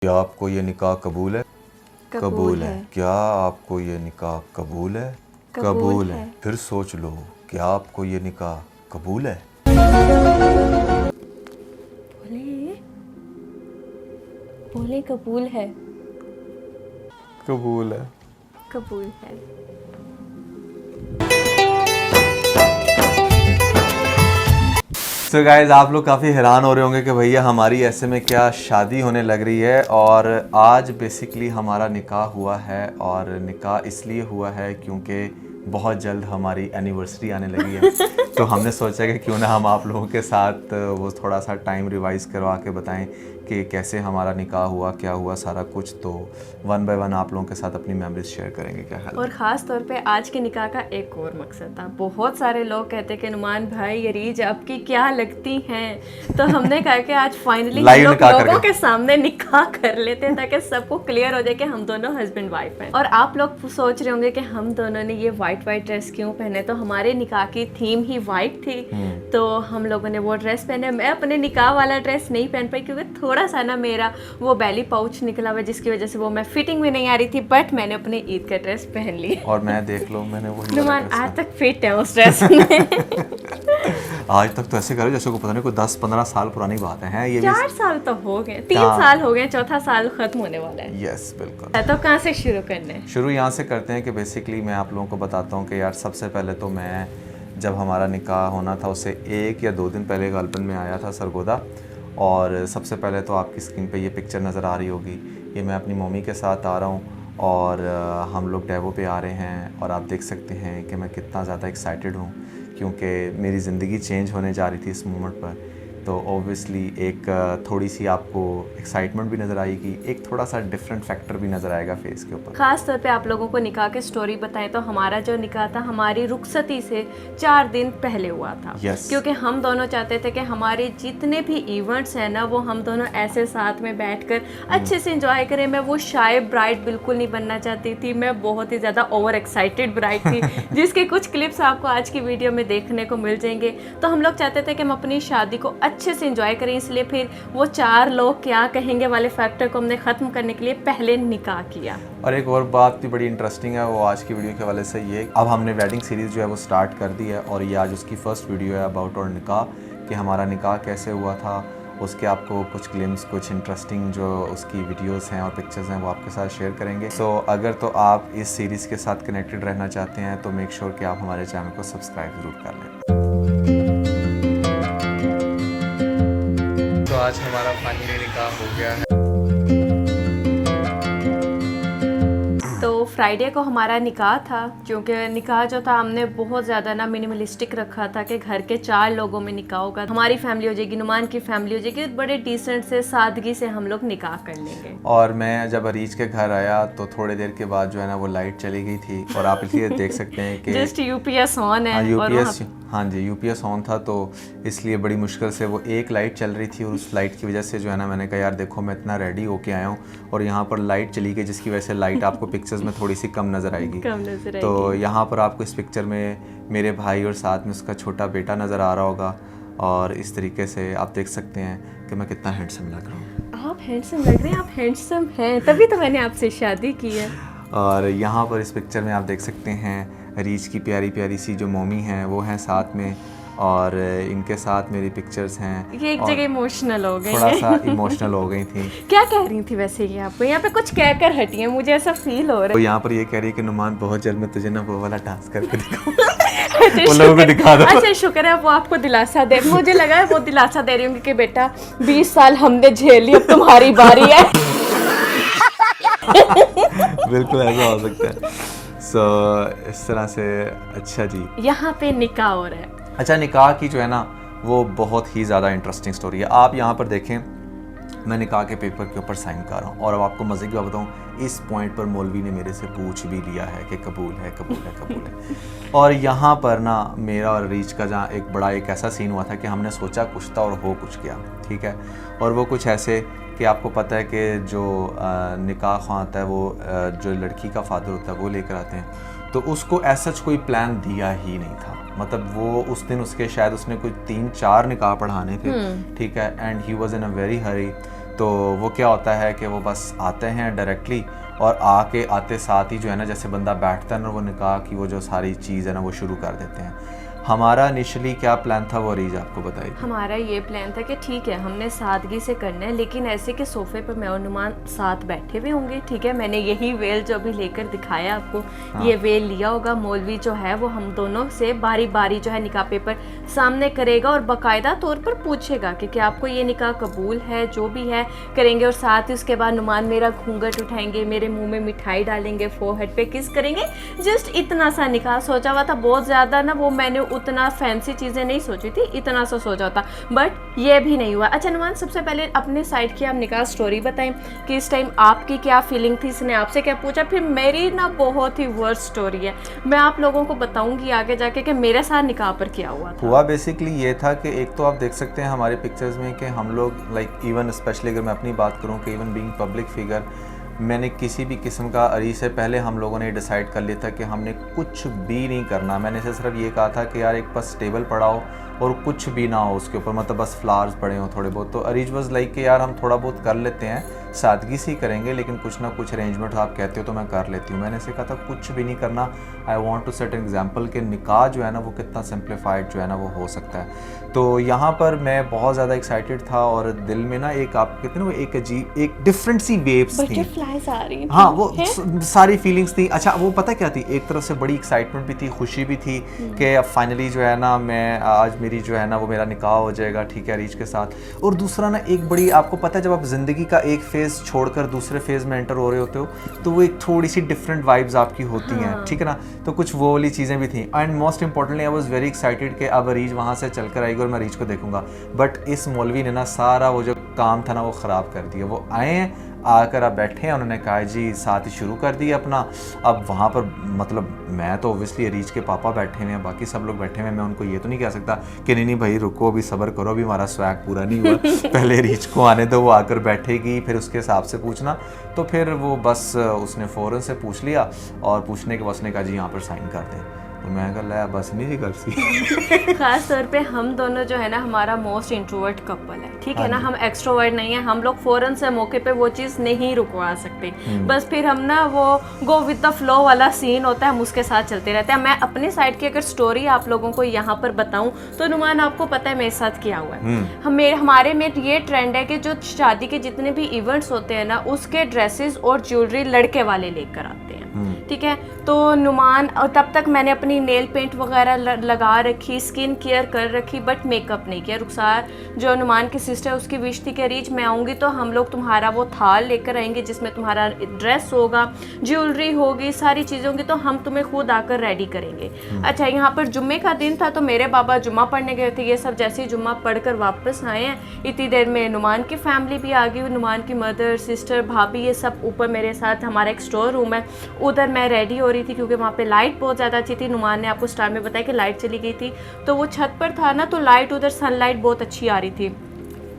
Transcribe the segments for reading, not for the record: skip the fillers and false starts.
क्या आपको ये निकाह कबूल है? कबूल है। क्या आपको ये निकाह कबूल है? कबूल है। फिर सोच लो, क्या आपको ये निकाह कबूल है? बोले बोले कबूल है। कबूल है। कबूल है। सो गाइस, आप लोग काफ़ी हैरान हो रहे होंगे कि भैया हमारी ऐसे में क्या शादी होने लग रही है। और आज बेसिकली हमारा निकाह हुआ है, और निकाह इसलिए हुआ है क्योंकि बहुत जल्द हमारी एनिवर्सरी आने लगी है। तो हमने सोचा कि क्यों ना हम आप लोगों के साथ वो थोड़ा सा टाइम रिवाइज करवा के बताएं कि कैसे हमारा निकाह हुआ, क्या हुआ, सारा कुछ। तो वन बाय वन आप लोगों के साथ अपनी मेमोरीज शेयर करेंगे। क्या ख्याल है? और ख़ास तौर पे आज के निकाह का एक और मकसद था। बहुत सारे लोग कहते कि नुमान भाई अरीज आपकी क्या लगती हैं, तो हमने कहा कि आज फाइनली हम लोग लोगों के सामने निकाह कर लेते हैं ताकि सबको क्लियर हो जाए कि हम दोनों हस्बैंड वाइफ हैं। और आप लोग सोच रहे होंगे कि हम दोनों ने ये वाइट ड्रेस क्यों पहने, तो हमारे निकाह की थीम ही वाइट थी, तो हम लोगों ने वो ड्रेस पहने। मैं अपने निकाह वाला ड्रेस नहीं पहन पाई क्योंकि थोड़ा सा ना मेरा वो बेली पाउच निकला हुआ, जिसकी वजह से वो मैं फिटिंग में नहीं आ रही थी। बट मैंने अपने ईद का ड्रेस पहन लिया और मैं देख लो, मैंने वही नुमान आज तक फिट है उस ड्रेस में। आज तक तो ऐसे करे जैसे को पता नहीं कोई 10-15 साल पुरानी बात है। ये 4 साल तो हो गए, 3 साल हो गए, चौथा साल खत्म होने वाला है। यस बिल्कुल। तो कहाँ से शुरू करना है? शुरू यहाँ से करते हैं कि बेसिकली मैं आप लोगों को बताता हूँ कि यार सबसे पहले तो मैं जब हमारा निकाह होना था उससे 1 या 2 दिन पहले गालबन में आया था सरगोदा। और सबसे पहले तो आपकी स्क्रीन पे ये पिक्चर नज़र आ रही होगी, ये मैं अपनी मम्मी के साथ आ रहा हूँ और हम लोग डेवो पे आ रहे हैं। और आप देख सकते हैं कि मैं कितना ज़्यादा एक्साइटेड हूँ क्योंकि मेरी ज़िंदगी चेंज होने जा रही थी इस मोमेंट पर। तो ऑब्वियसली एक थोड़ी सी आपको एक्साइटमेंट भी नज़र आएगी, एक थोड़ा सा डिफरेंट फैक्टर भी नज़र आएगा फेस के ऊपर। खास तौर पे आप लोगों को निकाह की स्टोरी बताएं तो हमारा जो निकाह था हमारी रुखसती से 4 दिन पहले हुआ था। क्योंकि हम दोनों चाहते थे कि हमारे जितने भी इवेंट्स हैं ना, वो हम दोनों ऐसे साथ में बैठकर अच्छे से एंजॉय करें। मैं वो शाय ब्राइड बिल्कुल नहीं बनना चाहती थी, मैं बहुत ही ज़्यादा ओवर एक्साइटेड ब्राइड थी, जिसके कुछ क्लिप्स आपको आज की वीडियो में देखने को मिल जाएंगे। तो हम लोग चाहते थे कि हम अपनी शादी को अच्छे से एंजॉय करें, इसलिए फिर वो 4 लोग क्या कहेंगे वाले फैक्टर को हमने ख़त्म करने के लिए पहले निकाह किया। और एक और बात भी बड़ी इंटरेस्टिंग है, वो आज की वीडियो के हवाले से ये, अब हमने वेडिंग सीरीज़ जो है वो स्टार्ट कर दी है और ये आज उसकी फ़र्स्ट वीडियो है अबाउट और निकाह, कि हमारा निकाह कैसे हुआ था। उसके आपको कुछ ग्लिम्स, कुछ इंटरेस्टिंग जो उसकी वीडियोस हैं और पिक्चर्स हैं वो आपके साथ शेयर करेंगे। सो अगर तो आप इस सीरीज़ के साथ कनेक्टेड रहना चाहते हैं तो मेक श्योर कि आप हमारे चैनल को सब्सक्राइब ज़रूर कर लें। तो आज हमारा फाइनली निकाह हो गया है। तो फ्राइडे को हमारा निकाह था, क्योंकि निकाह जो था हमने बहुत ज़्यादा ना मिनिमलिस्टिक रखा था कि घर के 4 लोगों में निकाह होगा, हमारी फैमिली हो जाएगी, नुमान की फैमिली हो जाएगी, बड़े डिसेंट से सादगी से हम लोग निकाह कर लेंगे। और मैं जब अरीज के घर आया तो थोड़ी देर के बाद जो है ना वो लाइट चली गई थी और आप इसलिए देख सकते हैं कि जस्ट यूपीएस ऑन है। हाँ जी, यूपीएस ऑन था, तो इसलिए बड़ी मुश्किल से वो एक लाइट चल रही थी और उस लाइट की वजह से जो है ना मैंने कहा यार देखो मैं इतना रेडी होके आया हूँ और यहाँ पर लाइट चली गई, जिसकी वजह से लाइट आपको पिक्चर्स में थोड़ी सी कम नज़र आएगी। तो यहाँ पर आपको इस पिक्चर में मेरे भाई और साथ में उसका छोटा बेटा नज़र आ रहा होगा और इस तरीके से आप देख सकते हैं कि मैं कितना हैंडसम लग रहा हूँ। आप हैंडसम लग रहे हैं, आप हैंडसम हैं, तभी तो मैंने आपसे शादी की है। और यहाँ पर इस पिक्चर में आप देख सकते हैं रीच की प्यारी प्यारी सी जो मम्मी हैं वो हैं साथ में, और इनके साथ मेरी पिक्चर्स हैं। ये एक जगह इमोशनल हो गई, थोड़ा सा इमोशनल हो गई थी। क्या कह रही थी वैसे ये आपको? यहाँ पे कुछ कहकर हटी है, मुझे ऐसा फील हो रहा है। तो यहाँ पर ये कह रही है कि नुमान बहुत जल्द मैं तुझे ना वो वाला डांस करके दिखाऊंगा। वो लोगों को दिखा दो। अच्छा शुक्र है वो आपको दिलासा दे, मुझे लगा है वो दिलासा दे रही होंगी कि बेटा 20 साल हमने झेल ली, अब तुम्हारी बारी है। बिल्कुल ऐसा हो सकता है। इस तरह से अच्छा जी, यहाँ पे निकाह हो रहा है। अच्छा, निकाह की जो है ना वो बहुत ही ज़्यादा इंटरेस्टिंग स्टोरी है। आप यहाँ पर देखें, मैं निकाह के पेपर के ऊपर साइन कर रहा हूँ और अब आपको मज़े की बात बताऊँ, इस पॉइंट पर मौलवी ने मेरे से पूछ भी लिया है कि कबूल है, कबूल है, कबूल है। और यहाँ पर ना मेरा और रीच का जहाँ एक ऐसा सीन हुआ था कि हमने सोचा कुछ था और हो कुछ गया, ठीक है। और वो कुछ ऐसे कि आपको पता है कि जो निकाह ख़्वां होता है वो जो लड़की का फादर होता है वो लेकर आते हैं, तो उसको ऐसा कोई प्लान दिया ही नहीं था। मतलब वो उस दिन उसके शायद उसने कोई 3-4 निकाह पढ़ाने थे, ठीक है, and he was in a very hurry. तो वो क्या होता है कि वो बस आते हैं डायरेक्टली और आते साथ ही जो है ना जैसे बंदा बैठता है ना वो निकाह की वो जो सारी चीज़ है ना वो शुरू कर देते हैं। हमारा इनिशियली क्या प्लान था वो अरीज आपको बताइए। हमारा ये प्लान था कि ठीक है हमने सादगी से करना है, लेकिन ऐसे कि सोफे पर मैं और नुमान साथ बैठे हुए होंगे, ठीक है। मैंने यही वेल जो अभी लेकर दिखाया आपको, ये वेल लिया होगा। मौलवी जो है वो हम दोनों से बारी बारी जो है निकाह पेपर सामने करेगा और बाकायदा तौर पर पूछेगा कि क्या आपको ये निकाह कबूल है, जो भी है करेंगे। और साथ ही उसके बाद नुमान मेरा घूंघट उठाएंगे, मेरे मुंह में मिठाई डालेंगे, फोरहेड पे किस करेंगे। जस्ट इतना सा निकाह सोचा हुआ था, बहुत ज़्यादा ना वो मैंने उतना फैंसी चीज़ें नहीं सोची थी, इतना सा सोचा था, बट ये भी नहीं हुआ। अच्छा नुमान, सबसे पहले अपने साइड की आप निकाह स्टोरी बताएं कि इस टाइम आपकी क्या फीलिंग थी, इसने आपसे क्या पूछा। फिर मेरी ना बहुत ही वर्स्ट स्टोरी है, मैं आप लोगों को बताऊंगी आगे जाके कि मेरे साथ निकाह पर क्या हुआ। बेसिकली ये था कि एक तो आप देख सकते हैं हमारे पिक्चर्स में कि हम लोग लाइक इवन स्पेशली अगर मैं अपनी बात करूं कि इवन बीइंग पब्लिक फिगर, मैंने किसी भी किस्म का अरीज से पहले हम लोगों ने डिसाइड कर लिया था कि हमने कुछ भी नहीं करना। मैंने सिर्फ ये कहा था कि यार एक बस टेबल पड़ा हो और कुछ भी ना हो उसके ऊपर, मतलब बस फ्लावर्स पड़े हों थोड़े बहुत। तो अरीज वाज लाइक कि यार हम थोड़ा बहुत कर लेते हैं, सादगी से ही करेंगे, लेकिन कुछ ना कुछ अरेंजमेंट आप कहते हो तो मैं कर लेती हूँ। मैंने ऐसे कहा था कुछ भी नहीं करना, I want to set an example कि निकाह जो है ना वो कितना सिंप्लीफाइड जो है ना वो हो सकता है। तो यहाँ पर मैं बहुत ज़्यादा एक्साइटेड था और दिल में ना एक आप कहते हैं ना वो एक अजीब एक डिफरेंट सी वेव्स थी, आ रही हाँ वो सारी फीलिंग्स थी। अच्छा वो पता क्या थी, एक तरफ से बड़ी एक्साइटमेंट भी थी, खुशी भी थी कि अब फाइनली जो है ना मैं आज मेरी जो है ना वो मेरा निकाह हो जाएगा, ठीक है, अरीज के साथ। और दूसरा ना एक बड़ी, आपको पता है जब आप ज़िंदगी का एक फेज़ छोड़कर दूसरे फेज़ में एंटर हो रहे होते हो तो वो एक थोड़ी सी डिफरेंट वाइब्स आपकी होती हैं, ठीक है ना। तो कुछ वो वाली चीज़ें भी थी and most importantly I was very excited कि अब अरीज वहाँ से चलकर आएगी और मैं अरीज को देखूंगा। बट इस मौलवी ने ना सारा वो जो काम था ना वो ख़राब कर दिया। वो आए हैं, आकर अब बैठे हैं, उन्होंने कहा जी साथ ही शुरू कर दिया अपना। अब वहाँ पर मतलब मैं तो ओबियसली अरीज के पापा बैठे हुए हैं, बाकी सब लोग बैठे हुए हैं, मैं उनको ये तो नहीं कह सकता कि नहीं भाई रुको अभी सब्र करो, अभी हमारा स्वैग पूरा नहीं हुआ पहले अरीज को आने दो, वो आकर बैठेगी फिर उसके हिसाब से पूछना। तो फिर वो बस उसने फ़ौरन से पूछ लिया और पूछने के बाद उसने कहा जी यहाँ पर साइन कर दें। तो मैं कहा लै बस नहीं जी कर सी। खास तौर पे हम दोनों जो है ना हमारा मोस्ट इंट्रोवर्ट कपल है, ठीक है ना, हम एक्सट्रोवर्ट नहीं है, हम लोग फौरन से मौके पे वो चीज़ नहीं रुकवा सकते। बस फिर हम ना वो गो विद द फ्लो वाला सीन होता है, हम उसके साथ चलते रहते हैं। मैं अपने साइड की अगर स्टोरी आप लोगों को यहाँ पर बताऊँ तो नुमान आपको पता है मेरे साथ क्या हुआ है। हमारे में ये ट्रेंड है कि जो शादी के जितने भी इवेंट्स होते हैं ना उसके ड्रेसेस और ज्वेलरी लड़के वाले लेकर आते हैं, ठीक है। तो नुमान, और तब तक मैंने अपनी नेल पेंट वगैरह लगा रखी, स्किन केयर कर रखी, बट मेकअप नहीं किया। रुखसार जो नुमान की सिस्टर, उसकी विश थी कि रीच मैं आऊँगी तो हम लोग तुम्हारा वो थाल लेकर आएंगे जिसमें तुम्हारा ड्रेस होगा, ज्वेलरी होगी, सारी चीज़ें होंगी, तो हम तुम्हें खुद आकर रेडी करेंगे। अच्छा यहाँ पर जुम्मे का दिन था तो मेरे बाबा जुम्मा पढ़ने गए थे। ये सब जैसे ही जुम्मा पढ़कर वापस आए हैं इतनी देर में नुमान की फैमिली भी आ गई, नुमान की मदर, सिस्टर, भाभी, ये सब ऊपर मेरे साथ। हमारा एक स्टोर रूम है, उधर मैं रेडी हो रही थी क्योंकि वहाँ पे लाइट बहुत ज़्यादा अच्छी थी। नुमान ने आपको स्टार में बताया कि लाइट चली गई थी, तो वो छत पर था ना तो लाइट उधर सनलाइट बहुत अच्छी आ रही थी।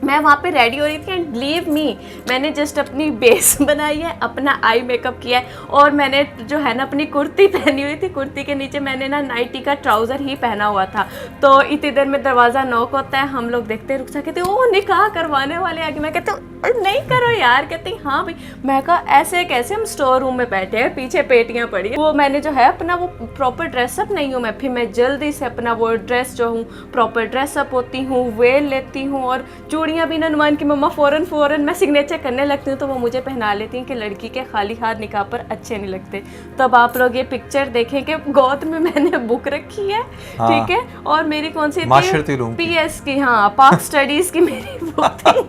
मैं वहाँ पे रेडी हो रही थी एंड बिलीव मी मैंने जस्ट अपनी बेस बनाई है, अपना आई मेकअप किया है और मैंने जो है ना अपनी कुर्ती पहनी हुई थी, कुर्ती के नीचे मैंने ना नाइटी का ट्राउज़र ही पहना हुआ था। तो इतनी देर में दरवाज़ा नॉक होता है, हम लोग देखते रुक कहते ओ निकाह करवाने वाले आगे। मैं कहती हूँ नहीं करो यार, कहते हाँ भाई। मैं कहा ऐसे कैसे, हम स्टोर रूम में बैठे हैं, पीछे पेटियाँ पड़ी है। वो मैंने जो है अपना वो प्रॉपर ड्रेसअप नहीं हूँ मैं, फिर मैं जल्दी से अपना वो ड्रेस जो हूँ प्रॉपर ड्रेसअप होती हूँ, वेल लेती हूँ और चूड़ियाँ भी ना नुमान की मम्मा फ़ौरन मैं सिग्नेचर करने लगती हूँ तो वो मुझे पहना लेती हैं कि लड़की के खाली हाथ निकाह पर अच्छे नहीं लगते। तब आप लोग ये पिक्चर देखें कि गोद में मैंने बुक रखी है, ठीक है, और मेरी कौन सी PS की, हाँ पाक स्टडीज़ की मेरी बुक थी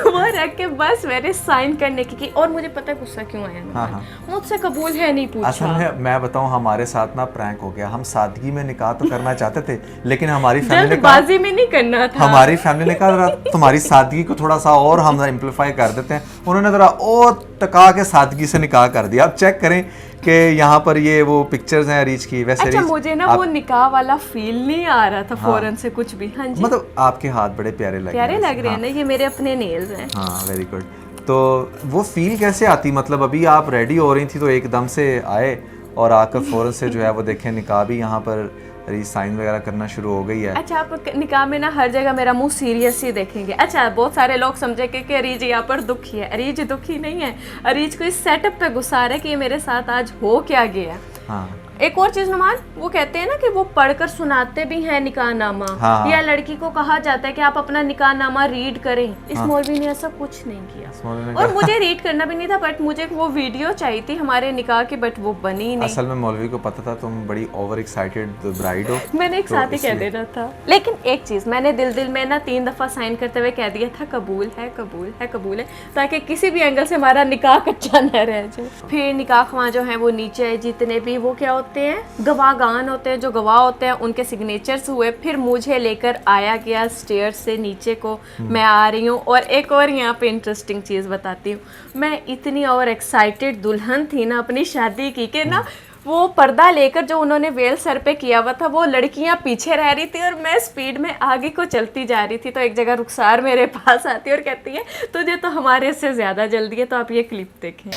वो रख के बस मेरे साइन करने की। और मुझे पता गुस्सा क्यों आया, मुझसे कबूल है नहीं पूछा। असल में मैं बताऊं हमारे साथ ना प्रैंक हो गया। हम सादगी में निकाह तो करना चाहते थे लेकिन हमारी फैमिली ने कहा बाजी में नहीं करना था। हमारी फैमिली ने कहा तुम्हारी सादगी को थोड़ा सा और हम इम्प्लीफाई कर देते हैं। उन्होंने जरा और टका के सादगी से निकाह कर दिया। आप चेक करें कि यहाँ पर ये वो पिक्चर्स हैं अरीज की। वैसे अच्छा मुझे ना वो निकाह वाला फील नहीं आ रहा था फौरन से कुछ भी। हाँ जी, मतलब आपके हाथ बड़े प्यारे लग रहे हैं ना, ये मेरे अपने नेल्स हैं। हाँ वेरी गुड। तो वो फील कैसे आती, मतलब अभी आप रेडी हो रही थी तो एकदम से आए और आकर फ़ौरन से जो है वो देखें निकाह भी यहाँ पर रीच साइन वगैरह करना शुरू हो गई है। अच्छा, आप निकाह में ना हर जगह मेरा मुंह सीरियस ही देखेंगे। अच्छा, बहुत सारे लोग समझेंगे कि अरीज यहाँ पर दुखी है। अरीज दुखी नहीं है, अरीज को इस सेटअप पे गुस्सा है कि ये मेरे साथ आज हो क्या गया। हाँ। एक और चीज नुमान, वो कहते हैं ना कि वो पढ़कर सुनाते भी हैं निकाहनामा। हाँ। या लड़की को कहा जाता है कि आप अपना निकाहनामा रीड करें। इस मौलवी ने ऐसा कुछ नहीं किया और मुझे रीड करना भी नहीं था, बट मुझे वो वीडियो चाहिए थी हमारे निकाह की, बट वो बनी नहीं। असल में मौलवी को पता था तुम बड़ी ओवर एक्साइटेड ब्राइड हो, मैंने एक साथ ही कह देना था। लेकिन एक चीज मैंने दिल में ना 3 दफा साइन करते हुए कह दिया था, कबूल है, कबूल है, कबूल है, ताकि किसी भी एंगल से हमारा निकाह कच्चा न रह जाए। फिर निकाह ख्वां जो है वो नीचे जितने भी वो क्या होते हैं, गवाहगान होते हैं, जो गवाह होते हैं, उनके सिग्नेचर्स हुए। फिर मुझे लेकर आया गया स्टेयर्स से नीचे को। मैं आ रही हूँ और एक और यहाँ पे इंटरेस्टिंग चीज़ बताती हूँ। मैं इतनी और एक्साइटेड दुल्हन थी ना अपनी शादी की कि ना वो पर्दा लेकर जो उन्होंने वेल सर पे किया हुआ था, वो लड़कियां पीछे रह रही थी और मैं स्पीड में आगे को चलती जा रही थी। तो एक जगह रुखसार मेरे पास आती है और कहती है तुझे तो हमारे से ज़्यादा जल्दी है। तो आप ये क्लिप देखें।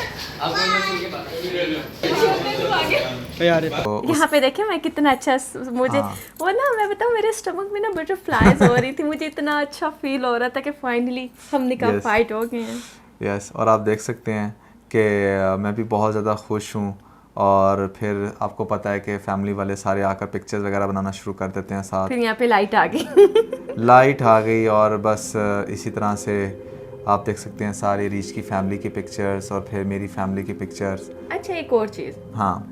यहाँ पे देखें मैं कितना अच्छा मुझे वो ना, मैं बताऊँ मेरे स्टमक में ना बटरफ्लाइज हो रही थी। मुझे इतना अच्छा फील हो रहा था कि फाइनली हम निकाह फाइट हो गए हैं। यस, और आप देख सकते हैं कि मैं भी बहुत ज़्यादा खुश हूँ। और फिर आपको पता है कि फैमिली वाले सारे आकर पिक्चर्स वगैरह बनाना शुरू कर देते हैं साथ। फिर यहाँ पे लाइट आ गई लाइट आ गई और बस इसी तरह से आप देख सकते हैं सारी रीच की फैमिली की पिक्चर्स और फिर मेरी फैमिली की पिक्चर्स। अच्छा, एक और चीज़, हाँ,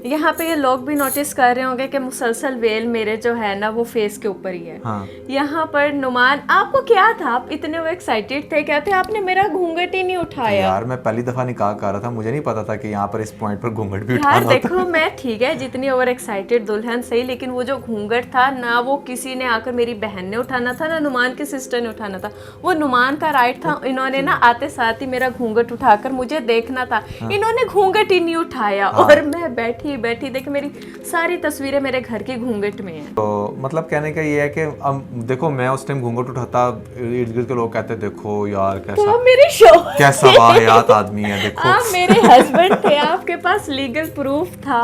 यहाँ पे ये लोग भी नोटिस कर रहे होंगे कि मुसलसल वेल मेरे जो है ना वो फेस के ऊपर ही है। हाँ। यहाँ पर नुमान, आपको क्या था, आप इतने वो एक्साइटेड थे, क्या थे, आपने मेरा घूंघट ही नहीं उठाया। यार मैं पहली दफा निकाह कर रहा था, मुझे नहीं पता था कि यहाँ पर इस पॉइंट पर घूंघट भी उठाना यार होता है। देखो, मैं ठीक है जितनी ओवर एक्साइटेड दुल्हन सही, लेकिन वो जो घूंघट था ना, वो किसी ने आकर मेरी बहन ने उठाना था ना नुमान की सिस्टर ने उठाना था। वो नुमान का राइट था। इन्होंने ना आते साथ ही मेरा घूंघट उठाकर मुझे देखना था। इन्होंने घूंघट ही नहीं उठाया और मैं बैठी बैठी देख, मेरी सारी तस्वीरें मेरे घर के घूंघट में हैं। तो मतलब कहने का ये है कि अब देखो, मैं उस टाइम घूंघट उठाता, इर्द गिर्द के लोग कहते देखो यार कैसा, तो मेरे शौहर कैसा वाहियात आदमी है, देखो आप मेरे हस्बैंड थे, आपके पास लीगल प्रूफ था।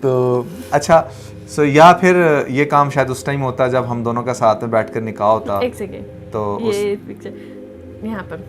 तो अच्छा, सो या फिर ये काम शायद उस टाइम होता जब हम दोनों का साथ में बैठकर निकाह होता। एक सेकेंड, तो ये पिक्चर यहाँ पर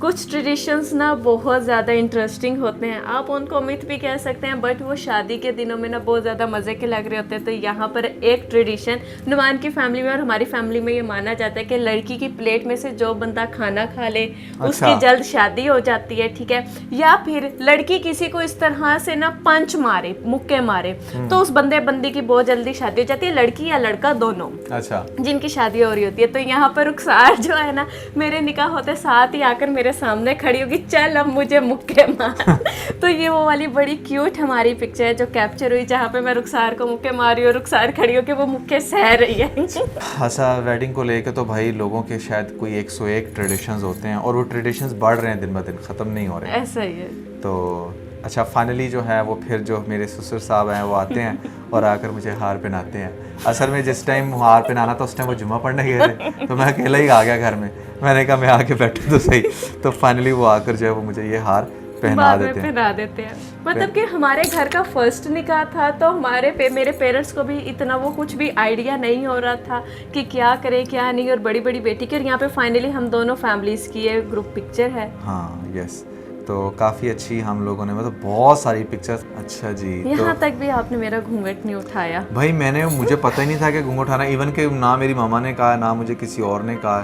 कुछ ट्रेडिशंस ना बहुत ज़्यादा इंटरेस्टिंग होते हैं, आप उनको मिथ भी कह सकते हैं, बट वो शादी के दिनों में ना बहुत ज़्यादा मज़े के लग रहे होते हैं। तो यहाँ पर एक ट्रेडिशन नुमान की फैमिली में और हमारी फैमिली में ये माना जाता है कि लड़की की प्लेट में से जो बंदा खाना खा ले उसकी जल्द शादी हो जाती है, ठीक है। या फिर लड़की किसी को इस तरह से ना पंच मारे, मुक्के मारे, तो उस बंदे बंदी की बहुत जल्दी शादी हो जाती है, लड़की या लड़का दोनों, अच्छा, जिनकी शादी हो रही होती है। तो यहाँ पर रुखसार जो है ना, मेरे निकाह होते साथ ही आकर मेरे सामने खड़ी होगी, चल अब मुझे मुक्के मार तो ये वो वाली बड़ी क्यूट हमारी पिक्चर है जो कैप्चर हुई, जहाँ पे मैं रुखसार को मुक्के मार रही हूँ, रुखसार खड़ी होकर वो मुक्के सह रही है। अच्छा, वेडिंग को लेकर तो भाई लोगों के शायद कोई 101 ट्रेडिशंस होते हैं और वो ट्रेडिशंस बढ़ रहे हैं दिन ब दिन, ख़त्म नहीं हो रहे हैं। ऐसा ही है। तो अच्छा, फाइनली जो है वो फिर जो मेरे ससुर साहब हैं वो आते हैं और आकर मुझे हार पहनाते हैं। असल में जिस टाइम हार पहनाना था उस टाइम वो जुम्मा पढ़ने गए थे, तो मैं अकेला ही आ गया घर में। मैंने कहा मैं आके बैठूं तो सही। तो फाइनली वो आकर जो है वो मुझे ये हार पहना देते हैं। मतलब कि हमारे घर का फर्स्ट निकाह था, तो मेरे पेरेंट्स को भी इतना वो कुछ भी आइडिया नहीं हो रहा था कि क्या करें क्या नहीं, और बड़ी बड़ी बेटी की, और यहाँ पे फाइनली हम दोनों फैमिलीज की ये ग्रुप पिक्चर है। हाँ, यस, तो काफ़ी अच्छी हम लोगों ने, मतलब बहुत सारी पिक्चर्स। अच्छा जी, यहाँ तक भी आपने मेरा घूंघट नहीं उठाया भाई। मुझे पता ही नहीं था कि घूंघट उठाना, इवन कि ना मेरी मामा ने कहा ना मुझे किसी और ने कहा।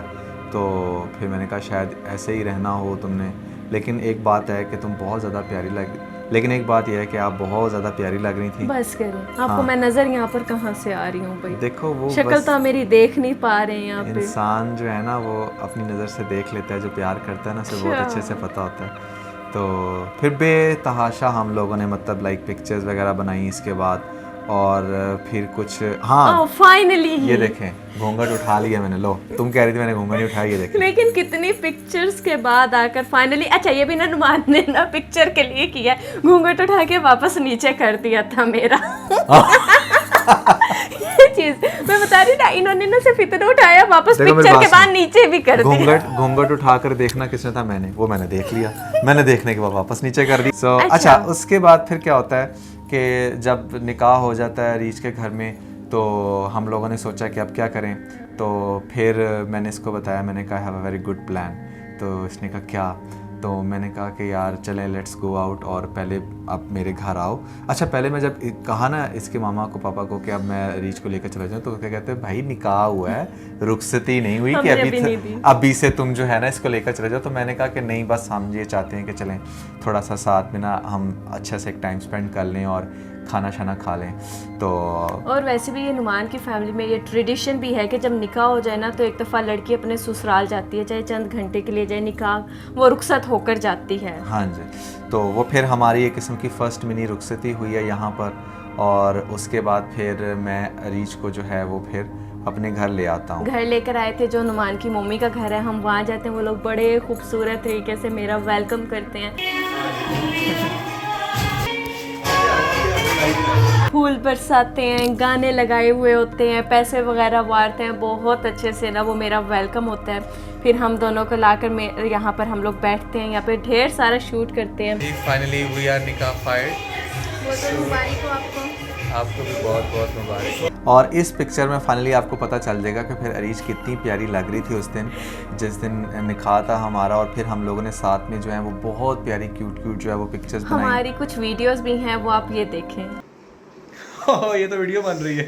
तो फिर मैंने कहा शायद ऐसे ही रहना हो तुमने। लेकिन एक बात है कि तुम बहुत ज़्यादा प्यारी एक बात यह है कि आप बहुत ज़्यादा प्यारी लग रही थी। बस करें, आपको मैं नज़र यहाँ पर कहाँ से आ रही हूँ भाई? देखो वो शक्ल तो मेरी देख नहीं पा रहे हैं यहाँ पे। इंसान जो है ना वो अपनी नज़र से देख लेता है, जो प्यार करता है ना उसे बहुत अच्छे से पता होता है। तो फिर बेतहाशा हम लोगों ने मतलब लाइक पिक्चर्स वगैरह बनाई इसके बाद, और फिर कुछ फाइनली ये देखें घूंघट उठा लिया मैंने। लो, तुम कह रही थी मैंने घूंघट नहीं उठाई, ये देखें। लेकिन कितनी पिक्चर्स के बाद आकर फाइनली, अच्छा ये भी ना नुमान ने ना पिक्चर के लिए किया, घूंघट उठा के वापस नीचे कर दिया था मेरा। ये चीज मैं बता रही ना, इन्होंने ना सिर्फ इतना उठाया, वापस पिक्चर के बाद नीचे भी कर दिया। घूंघट उठाकर देखना किसने था, मैंने देख लिया। मैंने देखने के बाद वापस नीचे कर दी। अच्छा, उसके बाद फिर क्या होता है कि जब निकाह हो जाता है रीच के घर में, तो हम लोगों ने सोचा कि अब क्या करें, तो फिर मैंने इसको बताया, मैंने कहा have a very good plan. तो इसने कहा क्या? तो मैंने कहा कि यार चलें लेट्स गो आउट, और पहले आप मेरे घर आओ। अच्छा, पहले मैं जब कहा ना इसके मामा को पापा को कि अब मैं रीच को लेकर चला जाऊँ, तो क्या कहते हैं, भाई निकाह हुआ है, रुखसती नहीं हुई कि अभी से तुम जो है ना इसको लेकर चले जाओ। तो मैंने कहा कि नहीं, बस हम ये चाहते हैं कि चलें थोड़ा सा साथ में ना हम अच्छे से एक टाइम स्पेंड कर लें और खाना शाना खा लें। तो और वैसे भी ये नुमान की फैमिली में ये ट्रेडिशन भी है कि जब निकाह हो जाए ना, तो एक दफ़ा लड़की अपने ससुराल जाती है, चाहे चंद घंटे के लिए जाए, निकाह वो रुखसत होकर जाती है। हाँ जी, तो वो फिर हमारी एक किस्म की फ़र्स्ट मिनी रुखसती हुई है यहाँ पर। और उसके बाद फिर मैं रीच को जो है वो फिर अपने घर ले आता हूँ। घर लेकर आए थे, जो नुमान की मम्मी का घर है, हम वहाँ जाते हैं। वो लोग बड़े खूबसूरत तरीके से मेरा वेलकम करते हैं, फूल बरसाते हैं, गाने लगाए हुए होते हैं, पैसे वगैरह वारते हैं, बहुत अच्छे से ना वो मेरा वेलकम होता है। फिर हम दोनों को लाकर यहाँ पर हम लोग बैठते हैं, यहाँ पे ढेर सारा शूट करते हैं। फाइनली वी आर निकाह फाइड। वो तो मुबारक हो आपको भी बहुत बहुत मुबारक। और इस पिक्चर में फाइनली आपको पता चल जाएगा कि फिर अरीज कितनी प्यारी लग रही थी उस दिन, जिस दिन निकाह था हमारा। और फिर हम लोगों ने साथ में जो है वो बहुत प्यारी क्यूट जो है वो पिक्चर्स बनाई। हमारी कुछ वीडियोस भी हैं, वो आप ये देखें। ये तो वीडियो बन रही है।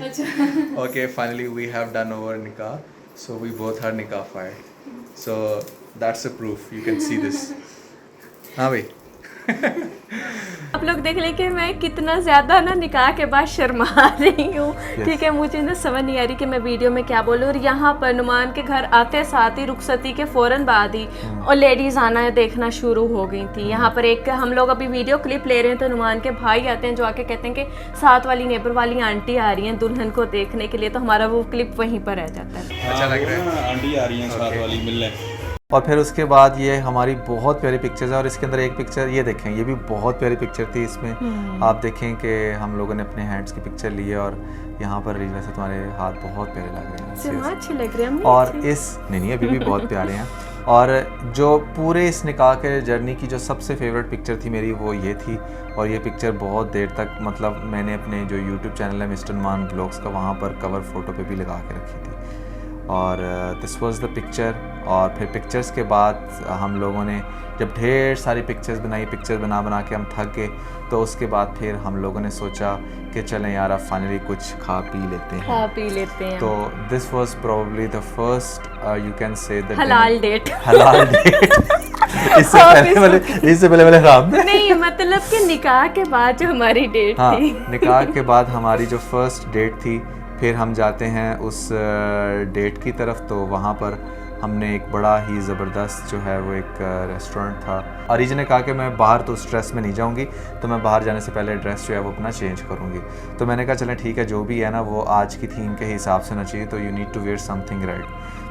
Okay, finally we have done over निकाह, सो वी बोथ आर निकाह फाइड, so that's a proof, you can see this. हाँ भाई आप लोग देख लें कि मैं कितना ज़्यादा ना निकाह के बाद शर्मा रही हूँ। ठीक है, मुझे ना समझ नहीं आ रही कि मैं वीडियो में क्या बोलूँ। और यहाँ पर नुमान के घर आते साथ ही रुखसती के फ़ौरन बाद ही और लेडीज़ आना देखना शुरू हो गई थी। यहाँ पर एक हम लोग अभी वीडियो क्लिप ले रहे हैं, तो नुमान के भाई आते हैं जो आके कहते हैं कि साथ वाली नेबर वाली आंटी आ रही हैं दुल्हन को देखने के लिए, तो हमारा वो क्लिप वहीं पर रह जाता है। अच्छा लग रहा है, आंटी आ रही हैं साथ वाली मिलने। और फिर उसके बाद ये हमारी बहुत प्यारी पिक्चर्स है। और इसके अंदर एक पिक्चर ये देखें, ये भी बहुत प्यारी पिक्चर थी। इसमें आप देखें कि हम लोगों ने अपने हैंड्स की पिक्चर ली है, और यहाँ पर वैसे तुम्हारे हाथ बहुत प्यारे लग रहे हैं, अच्छे लग रहे हैं। और इस नहीं अभी भी बहुत प्यारे हैं। और जो पूरे इस निकाह के जर्नी की जो सबसे फेवरेट पिक्चर थी मेरी, वो ये थी। और ये पिक्चर बहुत देर तक, मतलब मैंने अपने जो यूट्यूब चैनल है मिस्टर नुमान ब्लॉग्स का, वहाँ पर कवर फ़ोटो पे भी लगा के रखी थी। और दिस वाज द पिक्चर। और फिर पिक्चर्स के बाद हम लोगों ने जब ढेर सारी पिक्चर्स बनाई, पिक्चर्स बना के हम थक गए, तो उसके बाद फिर हम लोगों ने सोचा कि चलें यार अब फाइनली कुछ खा पी लेते हैं। तो this was probably the first you can say the हलाल डेट। इससे पहले वाले हराम नहीं, मतलब कि निकाह के बाद जो हमारी डेट थी। निकाह के बाद हमारी जो फर्स्ट डेट थी, फिर हम जाते हैं उस डेट की तरफ। तो वहाँ पर हमने एक बड़ा ही ज़बरदस्त जो है वो एक रेस्टोरेंट था। अरीज ने कहा कि मैं बाहर तो स्ट्रेस में नहीं जाऊंगी, तो मैं बाहर जाने से पहले ड्रेस जो है वो अपना चेंज करूंगी। तो मैंने कहा चलें ठीक है, जो भी है ना वो आज की थीम के हिसाब से ना चाहिए, तो you need to wear something red.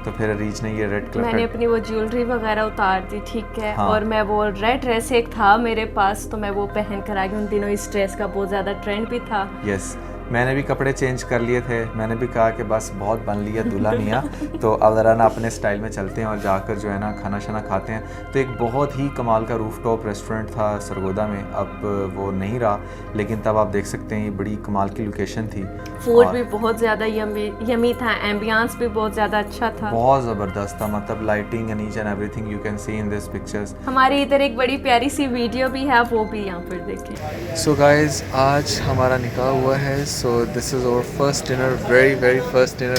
तो फिर अरीज ने ये रेड कलर, मैंने अपनी वो ज्वेलरी वगैरह उतार दी, ठीक है। हाँ। और मैं वो रेड ड्रेस एक था मेरे पास, तो मैं वो पहन कर आ गई। उन दिनों इस ड्रेस का बहुत ज़्यादा ट्रेंड भी था। यस, मैंने भी कपड़े चेंज कर लिए थे। मैंने भी कहा कि बस बहुत बन लिया दूल्हा मियाँ, तो अब ज़रा ना अपने स्टाइल में चलते हैं और जाकर जो है ना खाना शाना खाते हैं। तो एक बहुत ही कमाल का रूफटॉप रेस्टोरेंट था सरगोदा में, अब वो नहीं रहा, लेकिन तब आप देख सकते हैं ये बड़ी कमाल की लोकेशन थी। फूड भी बहुत ज़्यादा यमी था, एम्बियंस भी बहुत ज़्यादा अच्छा था, बहुत ज़बरदस्त था, मतलब lighting and each and everything you can C in this pictures. हमारी इधर एक बड़ी प्यारी सी वीडियो भी है, वो भी यहाँ पर देखें। सो गाइज, आज हमारा निकाह हुआ है। So this is our first dinner, very first dinner,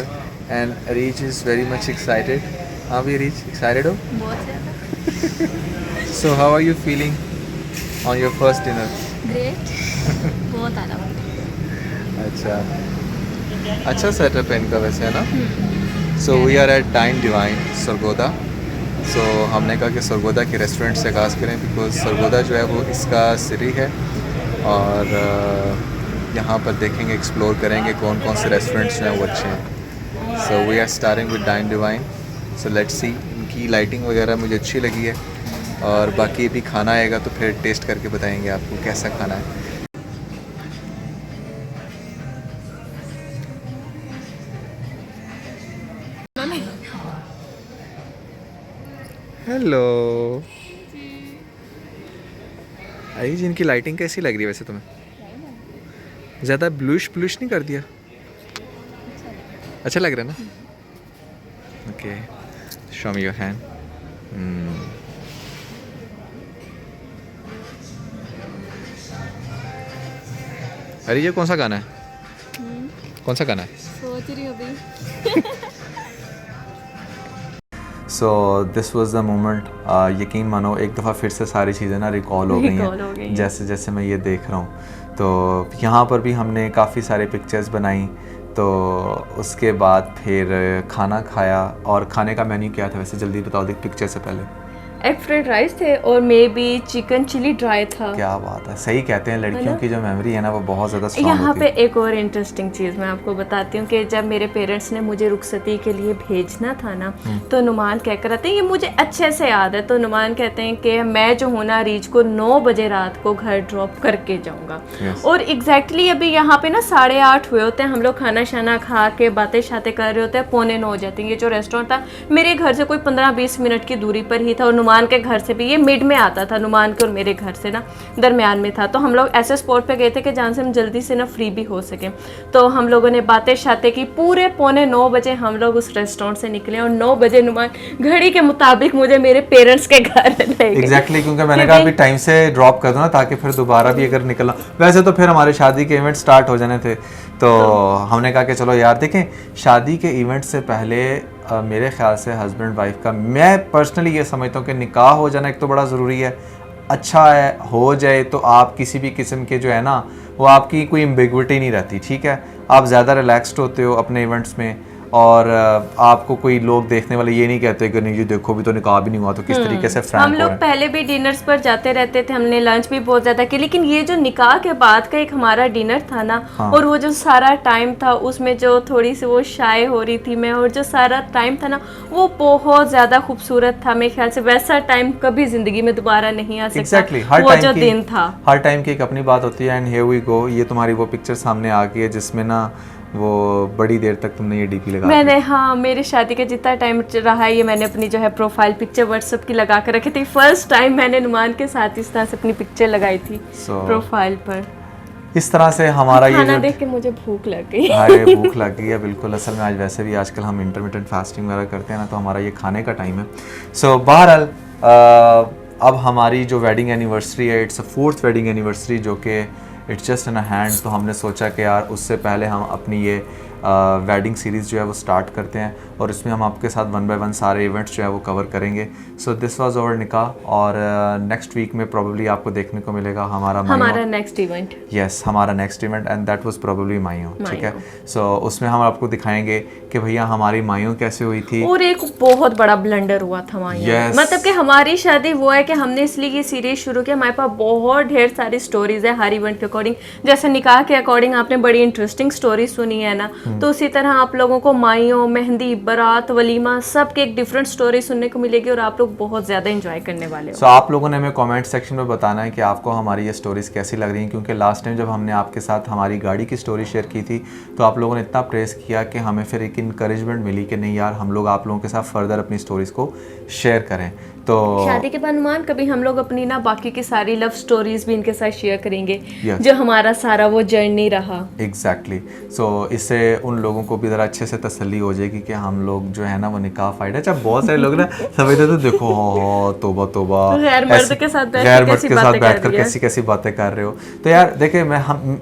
and Areej is very much excited. Are we Areej excited हो? बहुत ज़्यादा। So how are you feeling on your first dinner? Great, बहुत आराम। अच्छा सेटअप है इनका वैसे, है ना। So we are at Dine Divine Sargodha. So हमने कहा कि सरगोदा के रेस्टोरेंट से आगाज़ करें, बिकॉज सरगोदा जो है वो इसका सिटी है, और यहाँ पर देखेंगे, एक्सप्लोर करेंगे कौन कौन से रेस्टोरेंट्स जो हैं वो अच्छे हैं। So we are starting with dine divine. So let's see, इनकी लाइटिंग वगैरह मुझे अच्छी लगी है, और बाकी भी खाना आएगा तो फिर टेस्ट करके बताएंगे आपको कैसा खाना है। हेलो अरीज, इनकी लाइटिंग कैसी लग रही है वैसे तुम्हें? ज़्यादा ब्लूश नहीं कर दिया? अच्छा लग रहा है ना? Okay, show me your hand. अरे ये कौन सा गाना है? कौन सा गाना है? सोच रही हूँ अभी। So this was the moment. यकीन मानो एक दफ़ा फिर से सारी चीज़ें ना रिकॉल हो गई हैं जैसे जैसे मैं ये देख रहा हूँ। तो यहाँ पर भी हमने काफ़ी सारे पिक्चर्स बनाई। तो उसके बाद फिर खाना खाया। और खाने का मेन्यू क्या था वैसे जल्दी बताओ देख पिक्चर से पहले। एग फ्राइड राइस थे और maybe chicken chilli dry था। क्या बात है, सही कहते हैं लड़कियों की जो मेमोरी है ना वो बहुत ज़्यादा स्ट्रॉन्ग यहाँ होती पे है। एक और इंटरेस्टिंग चीज़ मैं आपको बताती हूँ कि जब मेरे पेरेंट्स ने मुझे रुखसती के लिए भेजना था ना, तो नुमान कह कर आते हैं, ये मुझे अच्छे से याद है, तो नुमान कहते हैं कि मैं जो हूँ ना रीच को 9 बजे रात को घर ड्रॉप करके जाऊँगा। और एग्जैक्टली अभी यहाँ पे ना 8:30 हुए होते हैं, हम लोग खाना शाना खा के बातें शातें कर रहे होते हैं, 8:45 हो जाती है। ये जो रेस्टोरेंट था मेरे घर से कोई 15-20 मिनट की दूरी पर ही था और नुमान के घर से भी ये मिड में आता था, नुमान के और मेरे घर से ना दरमियान में था। तो हम लोग ऐसे स्पॉट पे गए थे कि जहाँ से हम जल्दी से ना फ्री भी हो सके। तो हम लोगों ने बातें शातें की, पूरे 8:45 बजे हम लोग उस रेस्टोरेंट से निकले और 9 बजे नुमान घड़ी के मुताबिक मुझे मेरे पेरेंट्स के घर ले गए। एग्जैक्टली, क्योंकि मैंने कहा अभी टाइम से ड्रॉप कर दो ना ताकि फिर दोबारा भी अगर निकलना। वैसे तो फिर हमारे शादी के इवेंट स्टार्ट हो जाने थे, तो हमने कहा कि चलो यार देखें शादी के इवेंट से पहले मेरे ख्याल से हस्बैंड वाइफ का, मैं पर्सनली ये समझता हूँ कि निकाह हो जाना एक तो बड़ा ज़रूरी है। अच्छा है हो जाए तो आप किसी भी किस्म के जो है ना वो आपकी कोई एम्बिग्विटी नहीं रहती, ठीक है। आप ज़्यादा रिलैक्स्ड होते हो अपने इवेंट्स में और आपको कोई लोग देखने वाले ये नहीं कहते कि नहीं जी देखो भी तो निकाह भी नहीं हुआ तो किस तरीके से फ्रैंक हो हम लोग पहले भी डिनर्स पर जाते रहते थे, हमने लंच भी बहुत ज़्यादा किया, लेकिन ये जो निकाह के बाद का एक हमारा डिनर था ना, और वो जो सारा टाइम था उसमें जो थोड़ी सी वो शाय हो रही थी मैं, और जो सारा टाइम था ना वो बहुत ज़्यादा खूबसूरत था। मेरे ख्याल से वैसा टाइम कभी ज़िंदगी में दोबारा नहीं आ सकता। वो जो दिन था, हर टाइम की एक अपनी बात होती है। एंड हियर वी गो, ये तुम्हारी वो पिक्चर सामने आ गई है जिसमें ना वो बड़ी देर तक तुमने ये डीपी लगा मैंने, हाँ मेरी शादी का जितना टाइम रहा है ये मैंने अपनी जो है प्रोफाइल पिक्चर व्हाट्सएप की लगा कर रखी थी। फर्स्ट टाइम मैंने नुमान के साथ इस तरह से अपनी पिक्चर लगाई थी प्रोफाइल पर। इस तरह से हमारा ये खाना देख के मुझे भूख लग गई। अरे भूख लग गई है बिल्कुल। असल में आज वैसे भी आजकल हम इंटरमिटेंट फास्टिंग वगैरह करते हैं ना, तो हमारा ये खाने का टाइम है। सो बहरहाल अब हमारी जो वेडिंग एनिवर्सरी है, it's a 4th wedding anniversary जो कि it's just in a hand. तो हमने सोचा कि यार उससे पहले हम अपनी ये वेडिंग सीरीज़ जो है वो स्टार्ट करते हैं और इसमें हम आपके साथ 1 बाय 1 सारे इवेंट्स जो है वो कवर करेंगे। सो दिस वाज आवर निकाह और नेक्स्ट वीक में प्रोबेबली आपको देखने को मिलेगा हमारा नेक्स्ट इवेंट। यस, हमारा next event and that was probably माइयों, ठीक है। सो उसमें हम आपको दिखाएंगे कि भैया हमारी माइयों कैसे हुई थी। और एक बहुत बड़ा ब्लंडर हुआ था माइयों, मतलब कि हमारी शादी वो है कि हमने इसलिए ये सीरीज शुरू किया, हमारे पास बहुत ढेर सारी स्टोरीज है हर इवेंट के अकॉर्डिंग। जैसे निकाह के अकॉर्डिंग आपने बड़ी इंटरेस्टिंग स्टोरी सुनी है ना, तो उसी तरह आप लोगों को माइयों, मेहंदी, बारात, वलीमा सब के एक डिफरेंट स्टोरी सुनने को मिलेगी और आप लोग बहुत ज़्यादा एंजॉय करने वाले हो। सो आप लोगों ने हमें कमेंट सेक्शन में बताना है कि आपको हमारी ये स्टोरीज कैसी लग रही हैं, क्योंकि लास्ट टाइम जब हमने आपके साथ हमारी गाड़ी की स्टोरी शेयर की थी तो आप लोगों ने इतना प्रेस किया कि हमें फिर एक इंकरेजमेंट मिली कि नहीं यार हम लोग आप लोगों के साथ फर्दर अपनी स्टोरीज को शेयर करें। तो शादी के बाद नुमान कभी हम लोग अपनी ना बाकी की सारी लव स्टोरीज भी इनके साथ शेयर करेंगे, जो हमारा सारा वो जर्नी रहा। एग्जैक्टली। सो इससे उन लोगों को भी ज़रा अच्छे से तसल्ली हो जाएगी कि हम लोग जो है ना वो निकाह फाइड है। अच्छा बहुत सारे लोग ना समझते तो देखो तोबा तोबा गैर मर्द के साथ बैठकर कैसी कैसी बातें कर रहे हो। तो यार देखिए मैं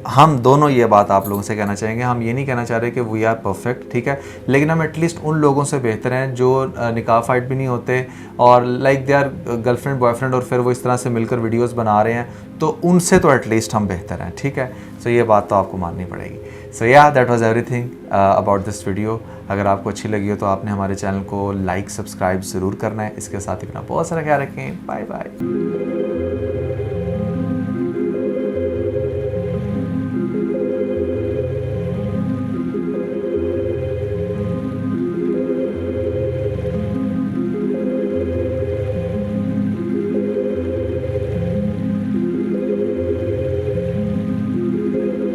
हम दोनों ये बात आप लोगों से कहना चाहेंगे, हम ये नहीं कहना चाह रहे कि वी आर परफेक्ट, ठीक है, लेकिन हम एटलीस्ट उन लोगों से बेहतर हैं जो निकाह फाइट भी नहीं होते और like they are girlfriend boyfriend और फिर वो इस तरह से मिलकर वीडियोस बना रहे हैं, तो उनसे तो एटलीस्ट हम बेहतर हैं, ठीक है। सो ये बात तो आपको माननी पड़ेगी। सो या that was everything about this video. अगर आपको अच्छी लगी हो तो आपने हमारे चैनल को लाइक सब्सक्राइब ज़रूर करना है। इसके साथ ही अपना बहुत सारा ख्याल रखें। Bye bye.